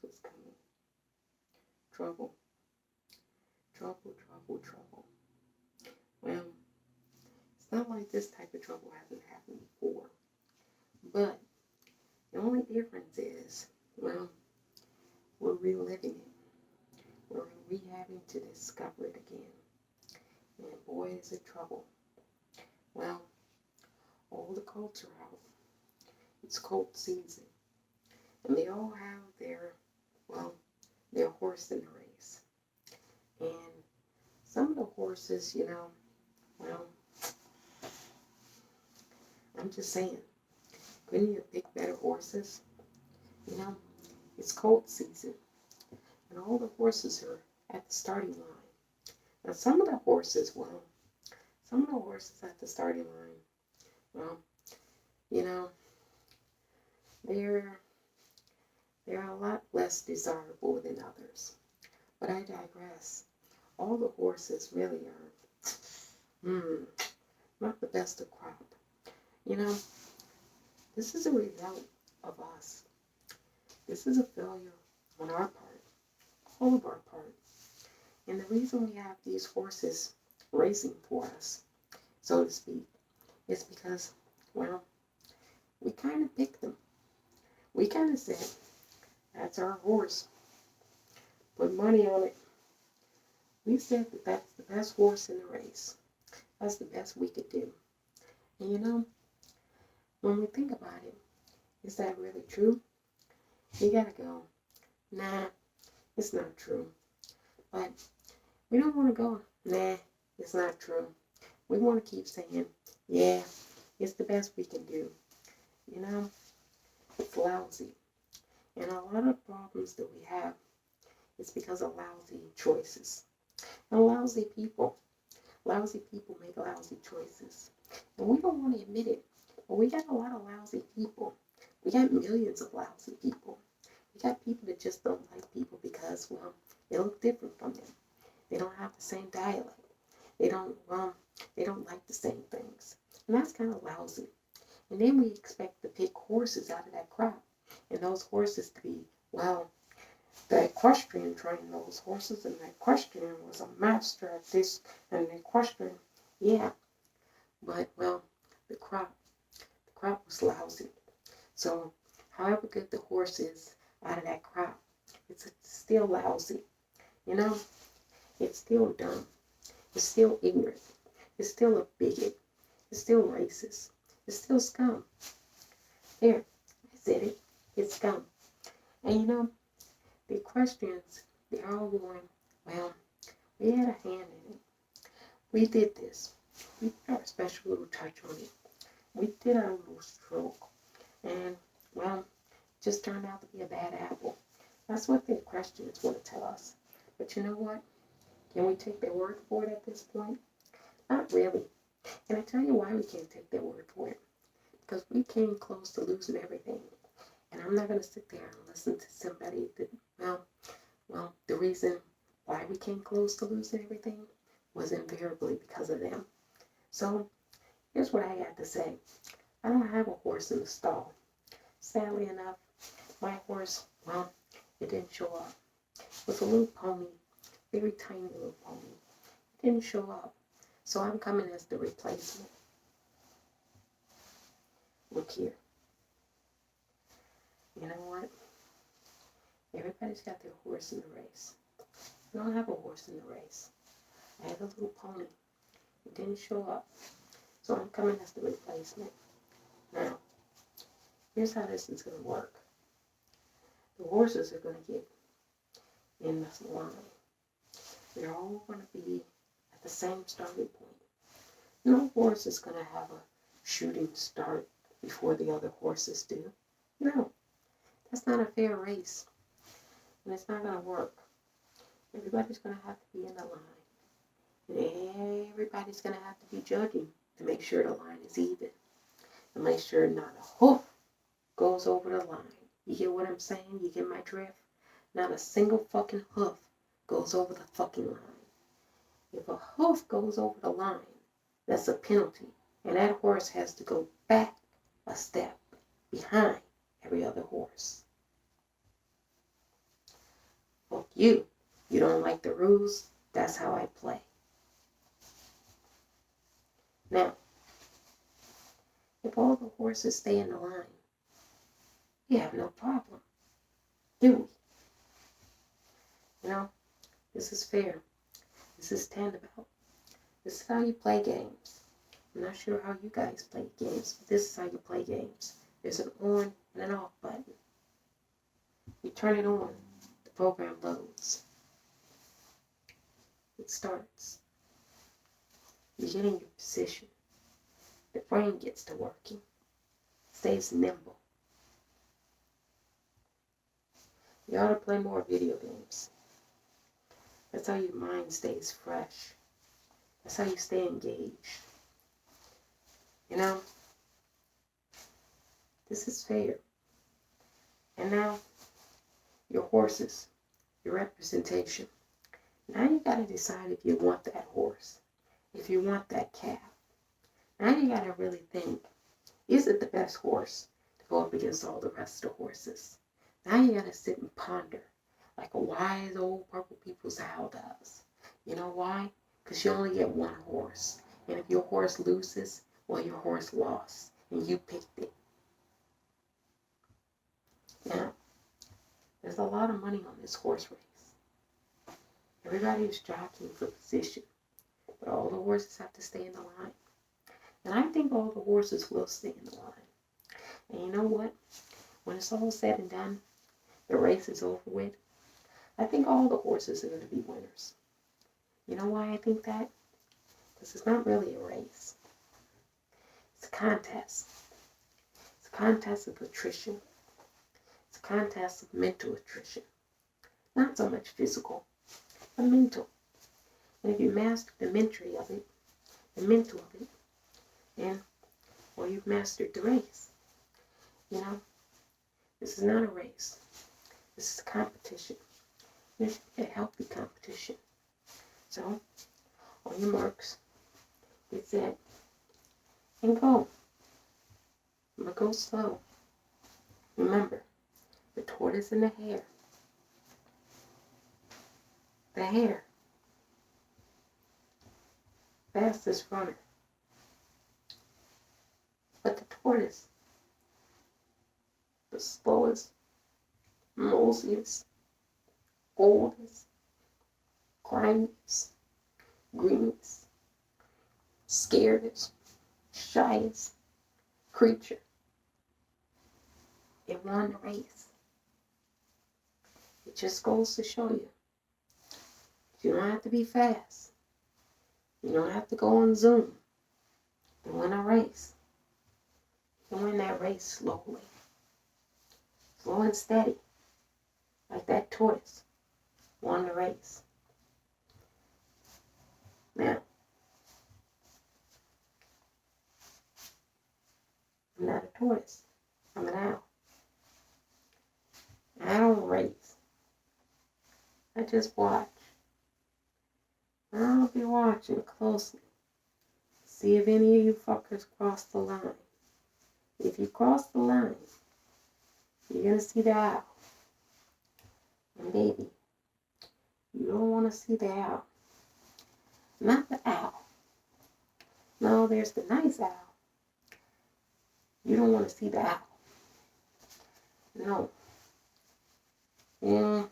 guess what's coming? Trouble. Trouble, trouble, trouble. Well, it's not like this type of trouble hasn't happened before. But the only difference is, well, we're reliving it. We're having to discover it again. And boy, is it trouble. Well, all the colts are out. It's colt season. And they all have their horse in the race. And some of the horses, well, I'm just saying, couldn't you pick better horses? You know, it's colt season. And all the horses are at the starting line. Now, some of the horses at the starting line, well, you know, they're a lot less desirable than others. But I digress. All the horses really are not the best of crop. You know, this is a result of us. This is a failure on our part, all of our part. And the reason we have these horses racing for us, so to speak, is because, well, we kind of picked them. We kind of said, that's our horse. Put money on it. We said that that's the best horse in the race. That's the best we could do. And you know, when we think about it, is that really true? You gotta go, nah, it's not true. But we don't want to go, nah, it's not true. We want to keep saying, yeah, it's the best we can do. You know, it's lousy. And a lot of problems that we have is because of lousy choices. And lousy people make lousy choices. And we don't want to admit it, but we got a lot of lousy people. We got millions of lousy people. We got people that just don't like people because, well, they look different from them. They don't have the same dialect. They don't like the same things. And that's kind of lousy. And then we expect to pick horses out of that crowd. And those horses to be, well, the equestrian trained those horses, and the equestrian was a master at this, and the equestrian, yeah. But, well, the crop was lousy. So, however good the horse is out of that crop, it's still lousy. You know, it's still dumb. It's still ignorant. It's still a bigot. It's still racist. It's still scum. There, I said it. It's scum. And you know, the equestrians, they're all going, well, we had a hand in it. We did this. We put our special little touch on it. We did our little stroke. And, well, it just turned out to be a bad apple. That's what the equestrians want to tell us. But you know what? Can we take their word for it at this point? Not really. And I tell you why we can't take their word for it. Because we came close to losing everything. And I'm not going to sit there and listen to somebody that, well, the reason why we came close to losing everything was invariably because of them. So, here's what I got to say. I don't have a horse in the stall. Sadly enough, my horse, well, it didn't show up. It was a little pony, very tiny little pony. It didn't show up. So I'm coming as the replacement. Look here. You know what? Everybody's got their horse in the race. I don't have a horse in the race. I had a little pony. It didn't show up. So I'm coming as the replacement. Now, here's how this is going to work. The horses are going to get in this line. They're all going to be at the same starting point. No horse is going to have a shooting start before the other horses do. No, that's not a fair race. And it's not going to work. Everybody's going to have to be in the line. And everybody's going to have to be judging to make sure the line is even. And make sure not a hoof goes over the line. You get what I'm saying? You get my drift? Not a single fucking hoof goes over the fucking line. If a hoof goes over the line, that's a penalty. And that horse has to go back a step behind every other horse. Well, you don't like the rules. That's how I play. Now, if all the horses stay in the line, you have no problem, do we? You know, this is fair. This is tangible. This is how you play games. I'm not sure how you guys play games, but this is how you play games. There's an on and an off button. You turn it on, the program loads. It starts. You get in your position. The brain gets to working. Stays nimble. You ought to play more video games. That's how your mind stays fresh. That's how you stay engaged. You know, this is fair. And now, your horses, your representation. Now you got to decide if you want that horse, if you want that calf. Now you got to really think, is it the best horse to go up against all the rest of the horses? Now you got to sit and ponder like a wise old purple people's owl does. You know why? Because you only get one horse. And if your horse loses, well, your horse lost. And you picked it. Now, there's a lot of money on this horse race. Everybody is jockeying for position. But all the horses have to stay in the line. And I think all the horses will stay in the line. And you know what? When it's all said and done, the race is over with, I think all the horses are going to be winners. You know why I think that? Because it's not really a race. It's a contest. It's a contest of attrition. It's a contest of mental attrition. Not so much physical, but mental. And if you master the mental of it, then, well, you've mastered the race. You know, this is not a race. This is a competition. It should be a healthy competition. So, on your marks, get set, and go. But go slow. Remember, the tortoise and the hare. The hare, fastest runner. But the tortoise, the slowest, mosiest, oldest, grimiest, greeniest, scaredest, shyest creature. It won the race. It just goes to show you. You don't have to be fast. You don't have to go on Zoom to win a race. You can win that race slowly. Slow and steady. Like that tortoise won the race. Now, I'm not a tortoise. I'm an owl. I don't race. I just watch. I'll be watching closely. See if any of you fuckers cross the line. If you cross the line, you're going to see the owl. And baby, you don't want to see the owl. Not the owl. No, there's the nice owl. You don't want to see the owl. No. Yeah.